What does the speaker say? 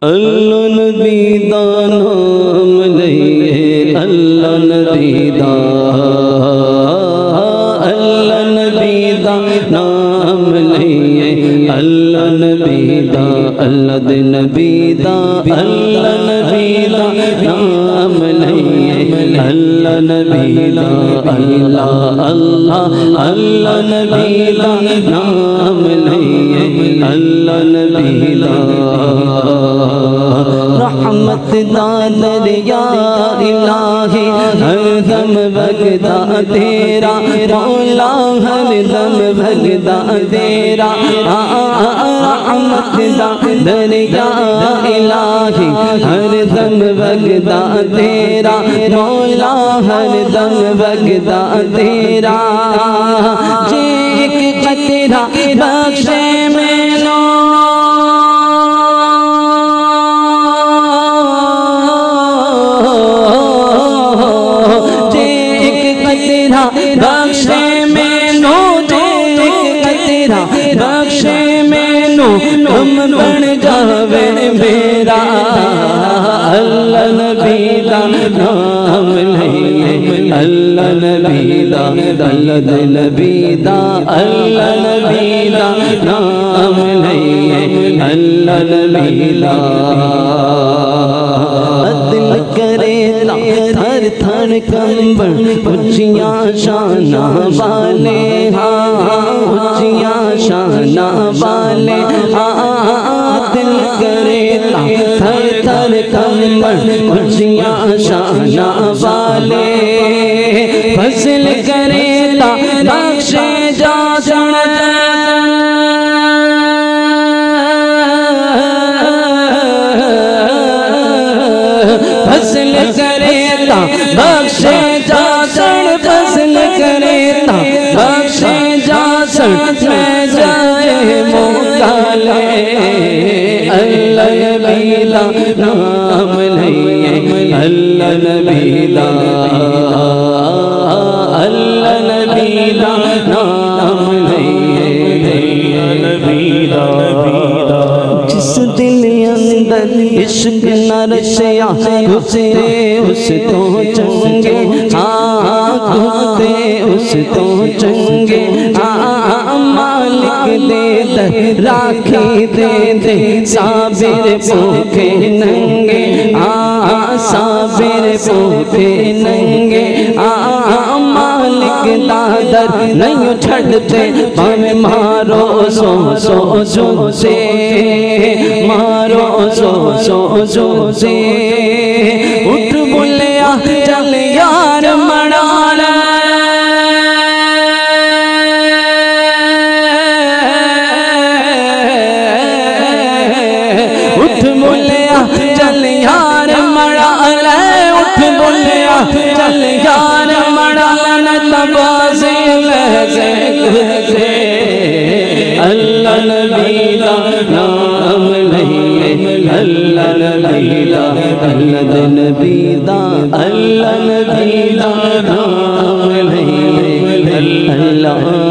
अल्लाह नबी दा नाम लइए अल्लाह नबी दा, अल्लाह नबी दा नाम लइए अल्लाह नबी दा, अल्लाह दे नबी दा, अल्लाह नबी दा नाम लइए अल्लाह नबी दा, अल्लाह अल्लाह अल्लाह नबी दा नाम लइए अल्लाह नबी दा। रहमत दा दरिया इलाही हरदम भगदा तेरा, मौला हरदम भगदा तेरा। रहमत दा दरिया इलाही हरदम भगदा तेरा, मौला हरदम भगदा तेरा। जे एक कतरा बख्शे मैनू, बख्शे मैनू, तेरा बख्शे मैनू तुम बन जावे मेरा। अल्लाह नबी दा नाम लइए अल्लाह नबी दा, अल्लाह दे नबी दा, अल्लाह नबी दा नाम लइए अल्लाह नबी दा। दिल करे थर थर कंबन उच्चिया शाना वाले, हाँ उच्चिया शाना वाले, हाँ दिल करे थर थर कंबन उच्चिया शाना वाले। फजल करे बख्शे जा फसल करेता बख्शे जासन, फसल करेता बख्शे जासन, मैं जाए मोकाले अल्लाह नबी दा नाम लइए अल्लाह नबी दा, अल्लाह नबी दा नाम लइए अल्लाह नबी दा। जिस दिल अंदर इश्क न रचया कुत्ते उस तो चंगे, हाँ कुत्ते उस तो चंगे। हाँ मालिक दे दर राखी दे दे साबिर भूखे नंगे, हाँ साबिर भूखे नंगे। हाँ मालिक दादर नहीं छड़ते भावे मारो सो सो सो से, मारो सो सो सो से। उठ बोलिया चल यार मनाना, उठ बोलिया चल यार मनाना, उठ बोलिया चल यार मनाना। तबासे लगे अल्लाह नबी दा नाम लइए अल्लाह नबी दा, अल्लाह दे नबी दा, अल्लाह नबी दा नाम लइए अल्लाह।